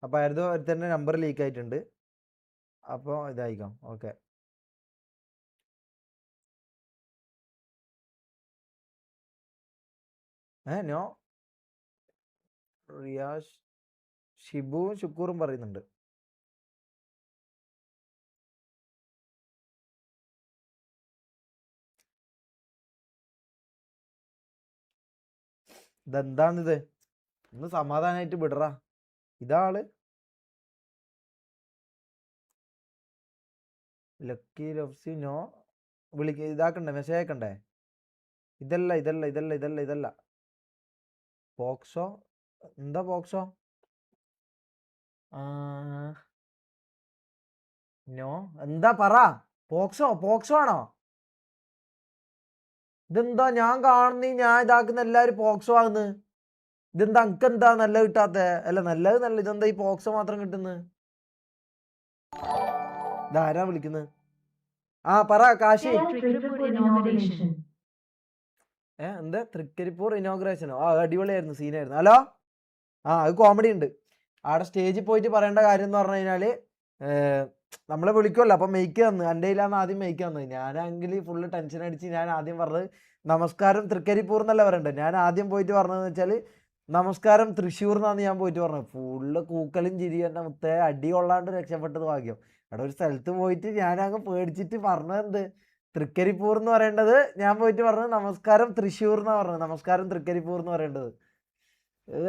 അപ്പോൾ ആയിരുന്നു ഒരുത്തൻ്റെ number leak ആയിട്ടുണ്ട്. അപ്പോൾ ഇതായിക്കാം. ഓക്കെ. നോ റിയാഷ് ഷിബുവും ശുക്കൂറും പറയുന്നുണ്ട്. ഇതെന്താണിത്? ഒന്ന് സമാധാനമായിട്ട് വിടറാ. ഇതാള് ലക്കി ലഫ്സി നോ ഇതാക്കണ്ടേ, മെസ്സേജ് അയക്കണ്ടേ? ഇതല്ല. പോക്സോ എന്താ പോക്സോ? നോ എന്താ പറ. പോക്സോ ആണോ? ഇതെന്താ ഞാൻ കാണുന്ന ഞാൻ ഇതാക്കുന്ന എല്ലാവരും പോക്സോ ആകുന്നു. ഇതെന്താ അനക്കെന്താ നല്ല കിട്ടാത്ത? അല്ല നല്ലത് നല്ല, ഇതെന്താ ഈ പോക്സോ മാത്രം കിട്ടുന്നത്? ഇതാരാ വിളിക്കുന്നത്? പറ കാശി. എന്താ തൃക്കരിപ്പൂർ ഇനോഗ്രേഷനോ? അടിപൊളിയായിരുന്നു, സീനായിരുന്നു. ഹലോ. അത് കോമഡി ഉണ്ട്. അവിടെ സ്റ്റേജിൽ പോയിട്ട് പറയേണ്ട കാര്യം എന്ന് പറഞ്ഞു കഴിഞ്ഞാൽ നമ്മളെ വിളിക്കുമല്ലോ, അപ്പം മെയ്ക്ക് തന്നു. എൻ്റെ കയ്യിലാന്ന് ആദ്യം മെയ്ക്ക് തന്നത്. ഞാനാണെങ്കിൽ ഫുള്ള് ടെൻഷൻ അടിച്ച് ഞാൻ ആദ്യം പറഞ്ഞത് നമസ്കാരം തൃക്കരിപ്പൂർ എന്നല്ല പറയണ്ടേ. ഞാൻ ആദ്യം പോയിട്ട് പറഞ്ഞതെന്ന് വെച്ചാൽ നമസ്കാരം തൃശ്ശൂർ എന്നാണ് ഞാൻ പോയിട്ട് പറഞ്ഞത്. ഫുള്ള് കൂക്കലും ചിരി തന്നെ മുത്തേ, അടി കൊള്ളാണ്ട് രക്ഷപ്പെട്ടത് ഭാഗ്യം. അവിടെ ഒരു സ്ഥലത്ത് പോയിട്ട് ഞാനങ്ങ് പേടിച്ചിട്ട് പറഞ്ഞത് എന്ത് തൃക്കരിപ്പൂർ എന്ന് പറയേണ്ടത്, ഞാൻ പോയിട്ട് പറഞ്ഞത് നമസ്കാരം തൃശ്ശൂർ എന്നാണ് പറഞ്ഞത്. നമസ്കാരം തൃക്കരിപ്പൂർ എന്ന് പറയേണ്ടത്.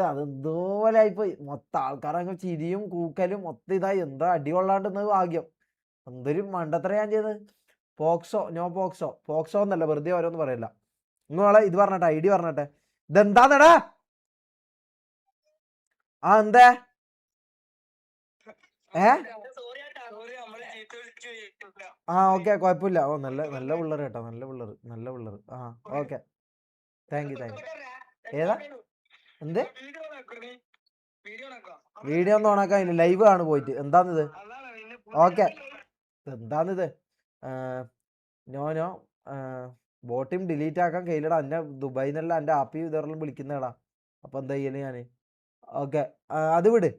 അതെന്തോലെ ആയിപ്പോയി. മൊത്തം ആൾക്കാരങ്ങ് ചിരിയും കൂക്കലും മൊത്തം ഇതായി. എന്താ അടി കൊള്ളാണ്ടെന്നത് ഭാഗ്യം. എന്തൊരു മണ്ടത്തര ഞാൻ ചെയ്തത്. നോ പോക്സോ എന്നല്ല, വെറുതെ ഓരോന്ന് പറയല്ല. നിങ്ങളെ ഇത് പറഞ്ഞട്ടെ, ഐഡി പറഞ്ഞട്ടെ. ഇതെന്താന്നടാ? എന്താ ഓക്കെ, കുഴപ്പമില്ല. നല്ല നല്ല പിള്ളേർ കേട്ടോ, നല്ല പിള്ളേർ. Okay, thank you. ഏതാ എന്ത് വീഡിയോ ഒന്നും ഓണാക്കാൻ? ലൈവ് ആണ് പോയിട്ട്. എന്താണിത്? ഓക്കെ. എന്താണിത്? നോ ബോട്ടിം ഡിലീറ്റ് ആക്കാൻ കയ്യിലടാ. എന്നെ ദുബായിൽ നിന്നല്ല എൻ്റെ ആപ്പി ഇതെല്ലാം വിളിക്കുന്നതാടാ. അപ്പോൾ എന്താ ചെയ്യല് ഞാൻ? ഓക്കെ, അത് വിട്.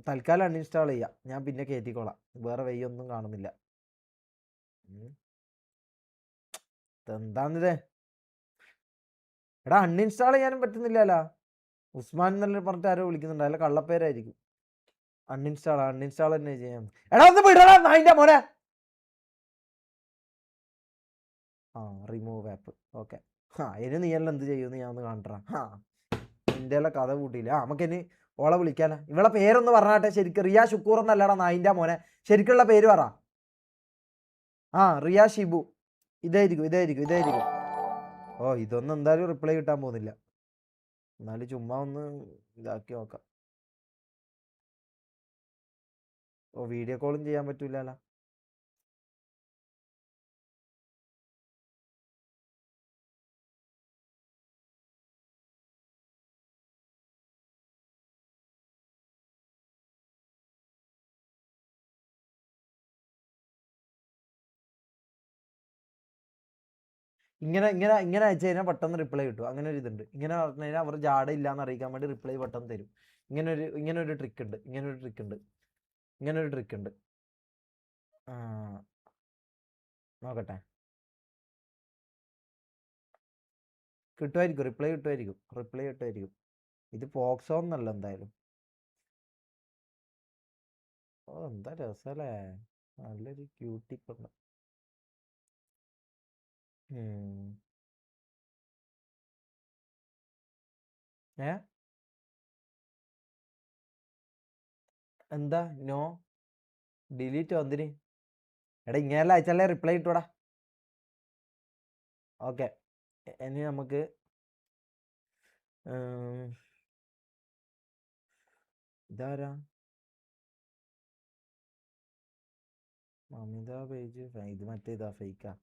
തൽക്കാലം അൺഇൻസ്റ്റാൾ ചെയ്യാം. ഞാൻ പിന്നെ കയറ്റിക്കോളാം. വേറെ വയ്യൊന്നും കാണുന്നില്ല. എന്താണിത്? എടാ അൺഇൻസ്റ്റാൾ ചെയ്യാനും പറ്റുന്നില്ലല്ലോ. ഉസ്മാൻ എന്നല്ല പറഞ്ഞിട്ട് ആരോ വിളിക്കുന്നുണ്ട്. അല്ല കള്ളപ്പേരായിരിക്കും. അൺഇൻസ്റ്റാൾ തന്നെ ചെയ്യാം. എടാ ഒന്ന് വിടടാ നായിന്റെ മോനെ. Remove app. ഓക്കെ. ഇനി നീ എല്ലാം എന്ത് ചെയ്യുമെന്ന് ഞാൻ ഒന്ന് കാണട്ടാ. നിന്റെ എല്ലാം കഥ കൂട്ടിയില്ല. നമുക്കിനി ഓളെ വിളിക്കാനാ. ഇവളെ പേരൊന്ന് പറഞ്ഞാട്ടെ ശരിക്കും. റിയ ഷുക്കൂർ എന്നല്ലടാ നായിന്റെ മോനെ. ശരിക്കുള്ള പേര് പറ. റിയ ഷിബു. ഇതായിരിക്കും. ഇതൊന്നും എന്തായാലും റിപ്ലൈ കിട്ടാൻ പോകുന്നില്ല. എന്നാലും ചുമ്മാ ഒന്ന് ഇതാക്കി നോക്കാം. വീഡിയോ കോളും ചെയ്യാൻ പറ്റൂലല്ലോ. ഇങ്ങനെ അയച്ചു കഴിഞ്ഞാൽ പെട്ടെന്ന് റിപ്ലൈ കിട്ടും. അങ്ങനെ ഒരു ഇതുണ്ട്. ഇങ്ങനെ പറഞ്ഞു കഴിഞ്ഞാൽ അവർ ജാട ഇല്ലാന്ന് അറിയിക്കാൻ വേണ്ടി റിപ്ലൈ പെട്ടെന്ന് തരും. ഇങ്ങനൊരു ട്രിക്ക് ഉണ്ട്. നോക്കട്ടെ. റിപ്ലൈ കിട്ടുമായിരിക്കും. ഇത് പോക്സോ എന്നല്ല എന്തായാലും. എന്താ രസല്ലേ. നല്ലൊരു ക്യൂട്ടിക്കുണ്ട്. എന്താ നോ ഡിലീറ്റ് വന്നിന്? എടാ ഇങ്ങനെയല്ല അയച്ചാലേ റിപ്ലൈ കിട്ടൂടാ. ഓക്കെ, ഇനി നമുക്ക് ഇതാരാ? മമിത പേജ്. ഇത് മറ്റേ ഇതാ ഫേക്കാ.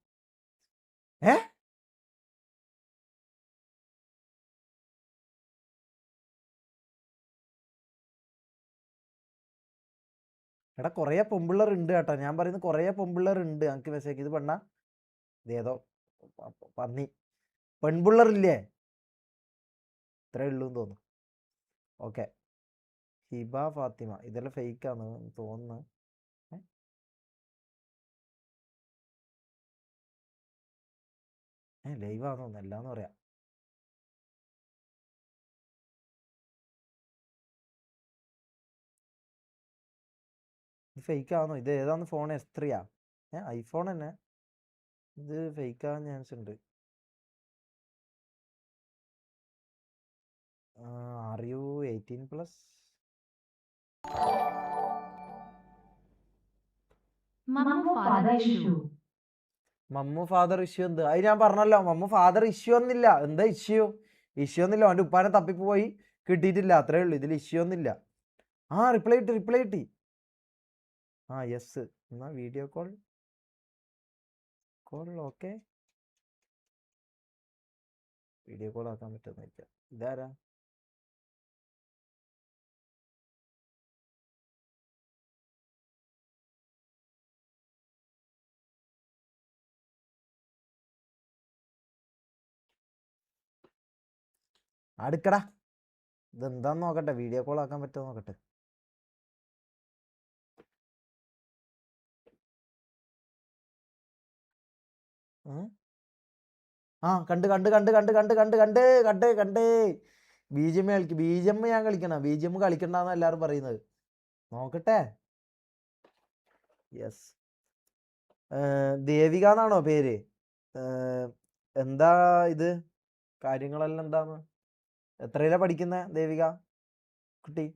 എടാ കുറേ പൊമ്പിള്ളർ ഉണ്ട് കേട്ടോ. ഞാൻ പറയുന്നത് കുറേ പൊമ്പിള്ളർ ഉണ്ട്. എനിക്ക് മെസ്സേജ് ഇത് പെണ്ണ ഇതേതോ പന്നി പെൺപിള്ളറില്ലേ? ഇത്രേ ഉള്ളൂ എന്ന് തോന്നുന്നു. ഓക്കെ, ഹിബ ഫാത്തിമ ഇതെല്ലാം ഫേക്കാണ് തോന്നുന്നു. ലൈവാണോ എല്ലാന്ന് പറയാം. ഇത് ഫേക്കാണോ? ഇത് ഏതാന്ന് ഫോൺ? S3 ഐഫോൺ തന്നെ. ഇത് ഫേക്കാകാൻ ചാൻസ് ഉണ്ട്. Are you 18+? Mammu father issue എന്ത്? അത് ഞാൻ പറഞ്ഞല്ലോ, മമ്മു ഫാദർ ഇഷ്യൂ ഒന്നില്ല. എന്താ ഇഷ്യൂ? ഇഷ്യൂ ഒന്നില്ല. അവൻ്റെ ഉപ്പാനെ തപ്പിപ്പോയി കിട്ടിയിട്ടില്ല, അത്രേ ഉള്ളൂ. ഇതിൽ ഇഷ്യൂ ഒന്നില്ല. റിപ്ലൈ കിട്ടി. യെസ്. എന്നാ video call okay. Video call ആക്കാൻ പറ്റുന്ന ഇതാരാ? അടുക്കടാ. ഇതെന്താന്ന് നോക്കട്ടെ, വീഡിയോ കോൾ ആക്കാൻ പറ്റുമോ നോക്കട്ടെ. കണ്ട്. BGM കളിക്കും. BGM ഞാൻ കളിക്കണം. BGM കളിക്കണ്ടെന്ന് എല്ലാവരും പറയുന്നത്. നോക്കട്ടെ. യെസ്. ദേവിക എന്നാണോ പേര്? എന്താ ഇത് കാര്യങ്ങളെല്ലാം എന്താന്ന്? എത്രയിലാ പഠിക്കുന്ന ദേവിക കുട്ടി?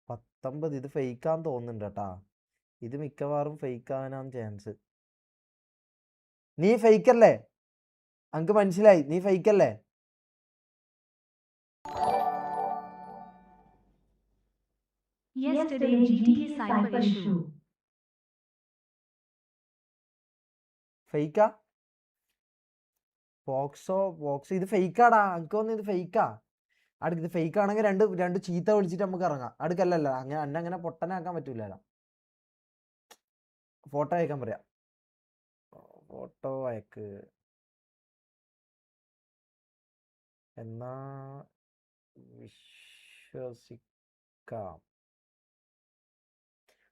19. ഇത് ഫേക്കാന്ന് തോന്നുന്നുണ്ട് കേട്ടാ. ഇത് മിക്കവാറും ഫേക്കാനാണ് ചാൻസ്. നീ ഫേക്കല്ലേ? അനക്ക് മനസ്സിലായി, നീ ഫേക്കല്ലേ? ഫേക്കാ? ബോക്സോ ഇത് ഫേക്കാടാ. അനക്ക് തോന്നുന്നു ഇത് ഫേക്കാ. അടുക്ക് ഇത് ഫേക്ക് ആണെങ്കിൽ രണ്ട് ചീത്ത വിളിച്ചിട്ട് നമുക്ക് ഇറങ്ങാം. അടുക്കല്ലല്ലോ അങ്ങനെ പൊട്ടനാക്കാൻ പറ്റൂലല്ലോ. ഫോട്ടോ അയക്കാൻ പറയാം. ഫോട്ടോ അയക്ക്. എന്നാ വിശ്വസിക്കാം.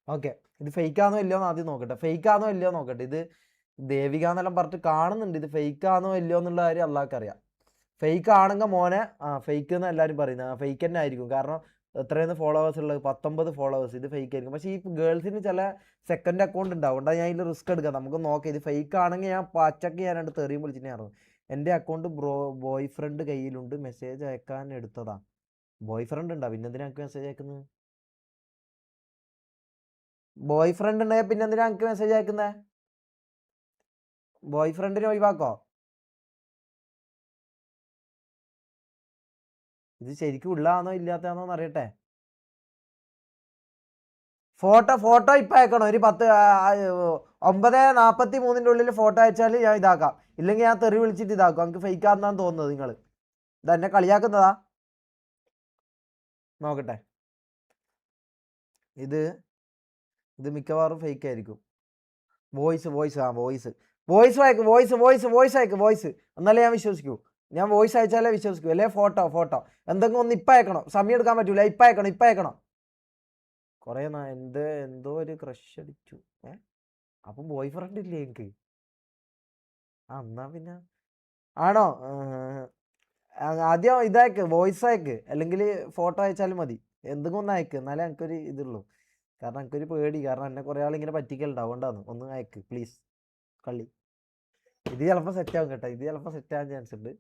ഓക്കെ. ഇത് ഫേക്കാണോ ഇല്ലയോന്ന് ആദ്യം നോക്കട്ടെ. ഫേക്കാണോ ഇല്ലയോ നോക്കട്ടെ. ഇത് ദേവിക എന്നെല്ലാം പറഞ്ഞിട്ട് കാണുന്നുണ്ട്. ഇത് ഫേക്കാണോ ഇല്ലയോ എന്നുള്ള കാര്യം അള്ളാഹ്ക്കറിയാം. ഫേക്ക് ആണെങ്കിൽ മോനെ ഫേക്ക് എന്ന് എല്ലാവരും പറയുന്നത് ഫേക്ക് തന്നെ ആയിരിക്കും. കാരണം എത്രയാണ് ഫോളോവേഴ്സ് ഉള്ളത്? 19 ഫോളോവേഴ്സ്. ഇത് ഫേക്ക് ആയിരിക്കും. പക്ഷേ ഈ ഗേൾസിന് ചില സെക്കൻഡ് അക്കൗണ്ട് ഉണ്ടാവും. അതുകൊണ്ടാണ് ഞാൻ ഇതിൽ റിസ്ക് എടുക്കാം. നമുക്ക് നോക്കാം. ഇത് ഫേക്ക് ആണെങ്കിൽ ഞാൻ പച്ചക്ക് ഞാനായിട്ട് തെറിയും വിളിച്ചിട്ട് ഞാൻ ഇറങ്ങും. എൻ്റെ അക്കൗണ്ട് ബോയ് ഫ്രണ്ട് കയ്യിലുണ്ട്, മെസ്സേജ് അയക്കാൻ എടുത്തതാ. ബോയ് ഫ്രണ്ട് ഉണ്ടാ പിന്നെ എന്തിനാ എനിക്ക് മെസ്സേജ് അയക്കുന്നത്? ബോയ് ഫ്രണ്ട് ഉണ്ടെങ്കിൽ പിന്നെ എന്തിനാ എനിക്ക് മെസ്സേജ് അയക്കുന്നത്? ബോയ് ഫ്രണ്ടിനെ ഒഴിവാക്കോ? ഇത് ശരിക്കും ഉള്ളതാണോ ഇല്ലാത്തതാണോ എന്ന് അറിയട്ടെ. ഫോട്ടോ ഇപ്പം അയക്കണം. ഒരു 9:43 ഉള്ളിൽ ഫോട്ടോ അയച്ചാൽ ഞാൻ ഇതാക്കാം. ഇല്ലെങ്കിൽ ഞാൻ തെറി വിളിച്ചിട്ട് ഇതാക്കും. എനിക്ക് ഫേക്കാന്നാന്ന് തോന്നുന്നത്. നിങ്ങൾ ഇതെന്നെ കളിയാക്കുന്നതാ. നോക്കട്ടെ. ഇത് മിക്കവാറും ഫേക്ക് ആയിരിക്കും. വോയിസ് അയക്ക്. എന്നാലേ ഞാൻ വിശ്വസിക്കൂ. ഞാൻ വോയിസ് അയച്ചാലേ വിശ്വസിക്കൂ. അല്ലെ ഫോട്ടോ എന്തെങ്കിലും ഒന്ന് ഇപ്പം അയക്കണം. സമയം എടുക്കാൻ പറ്റൂല. ഇപ്പം അയക്കണം. കുറേ എന്തോ ഒരു ക്രഷ് അടിച്ചു. അപ്പം ബോയ് ഫ്രണ്ട് ഇല്ലേ എനിക്ക്? എന്നാ പിന്നെ ആണോ? ആദ്യം ഇതയക്ക്, വോയിസ് അയക്ക്. അല്ലെങ്കിൽ ഫോട്ടോ അയച്ചാലും മതി. എന്തെങ്കിലും ഒന്ന് അയക്ക്. എന്നാലേ എനിക്കൊരു ഇതുള്ളൂ. കാരണം എനിക്കൊരു പേടി. കാരണം എന്നെ കുറേ ആളിങ്ങനെ പറ്റിക്കലുണ്ട്. അതുകൊണ്ടാണ്. ഒന്ന് അയക്ക് പ്ലീസ്. കള്ളി. ഇത് ചിലപ്പോൾ സെറ്റാവും കേട്ടോ. ഇത് ചിലപ്പോൾ സെറ്റാകാൻ ചാൻസ് ഉണ്ട്.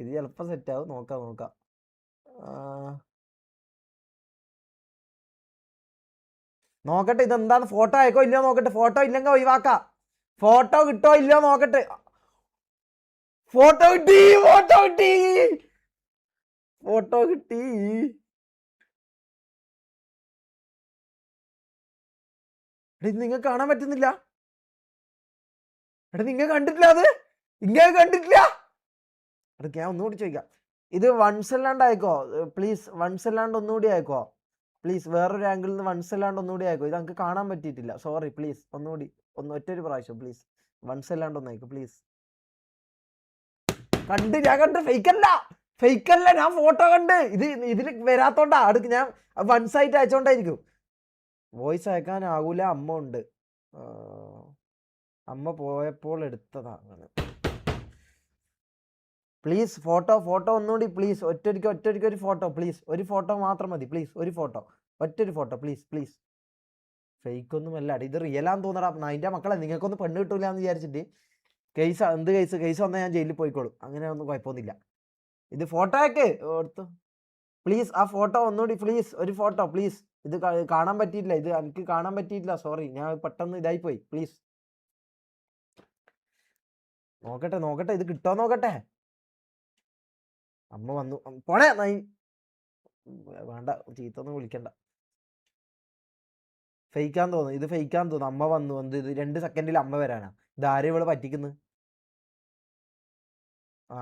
ഇത് ചിലപ്പോൾ സെറ്റാവും. നോക്കാം. നോക്കട്ടെ. ഇതെന്താണ്? ഫോട്ടോ അയക്കോ ഇല്ലയോ നോക്കട്ടെ. ഫോട്ടോ ഇല്ലെങ്കിൽ ഒഴിവാക്കാം. ഫോട്ടോ കിട്ടോ ഇല്ലയോ നോക്കട്ടെ. ഫോട്ടോ കിട്ടി. നിങ്ങൾ കാണാൻ പറ്റുന്നില്ല? നിങ്ങൾ കണ്ടിട്ടില്ല? അത് ഇങ്ങനെ കണ്ടിട്ടില്ല? അതൊക്കെ ഞാൻ ഒന്നുകൂടി ചോദിക്കാം. ഇത് വൺസ് അല്ലാണ്ട് അയക്കോ പ്ലീസ്. വൺസ് അല്ലാണ്ട് ഒന്നുകൂടി അയക്കോ പ്ലീസ്. വേറൊരു ആംഗിളിൽ നിന്ന് വൺസ് അല്ലാണ്ട് ഒന്നുകൂടി അയക്കോ. ഇത് നമുക്ക് കാണാൻ പറ്റിയിട്ടില്ല. Sorry please. ഒന്നുകൂടി ഒറ്റൊരു പ്രാവശ്യം പ്ലീസ്. വൺസ് അല്ലാണ്ട് ഒന്ന് അയക്കോ പ്ലീസ്. ഞാൻ കണ്ട് ഫേക്ക് അല്ല. ഫേക്ക് അല്ല, ഞാൻ ഫോട്ടോ കണ്ട്. ഇതിൽ വരാത്തോണ്ടാ. അടുക്ക് ഞാൻ വൺ സൈറ്റ് അയച്ചോണ്ടായിരിക്കും. വോയിസ് അയക്കാനാകൂല, അമ്മ ഉണ്ട്. അമ്മ പോയപ്പോൾ എടുത്തതാ. അങ്ങനെ പ്ലീസ് ഫോട്ടോ ഒന്നുകൂടി പ്ലീസ്. ഒറ്റൊരിക്ക് ഒരു ഫോട്ടോ പ്ലീസ്. ഒരു ഫോട്ടോ മാത്രം മതി പ്ലീസ്. ഒരു ഫോട്ടോ, ഒറ്റൊരു ഫോട്ടോ പ്ലീസ്. ഫേക്ക് ഒന്നും അല്ല, ഇത് റിയലാന്ന് തോന്നടാ. അതിൻ്റെ മക്കളെ നിങ്ങൾക്കൊന്നും പെണ്ണ് കിട്ടൂല എന്ന് വിചാരിച്ചിട്ട് എന്ത് കേസ് വന്നാൽ ഞാൻ ജയിലിൽ പോയിക്കോളും. അങ്ങനെ ഒന്നും കുഴപ്പമൊന്നുമില്ല. ഇത് ഫോട്ടോ ഒക്കെ എടുത്തു പ്ലീസ്. ആ ഫോട്ടോ ഒന്നുകൂടി പ്ലീസ്. ഒരു ഫോട്ടോ പ്ലീസ്. ഇത് കാണാൻ പറ്റിയിട്ടില്ല. ഇത് എനിക്ക് കാണാൻ പറ്റിയിട്ടില്ല. സോറി, ഞാൻ പെട്ടെന്ന് ഇതായിപ്പോയി. പ്ലീസ് നോക്കട്ടെ. ഇത് കിട്ടോ നോക്കട്ടെ. അമ്മ വന്നു. പോണേ വേണ്ട, ചീത്തൊന്നും വിളിക്കണ്ട. ഫേക്കാൻ തോന്നുന്നു. ഇത് ഫേക്കാൻ തോന്നുന്നു. അമ്മ വന്നു. ഇത് 2 സെക്കൻഡിൽ അമ്മ വരാനാ. ഇതാരും ഇവള് പറ്റിക്കുന്നു. ആ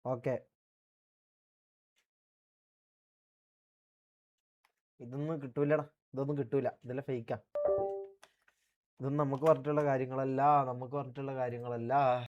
ഓക്കെ. ഇതൊന്നും കിട്ടൂലടാ. ഇതൊന്നും കിട്ടൂല. ഇതെല്ലാം ഫേക്കാ. ഇതൊന്നും നമുക്ക് പറഞ്ഞിട്ടുള്ള കാര്യങ്ങളല്ല.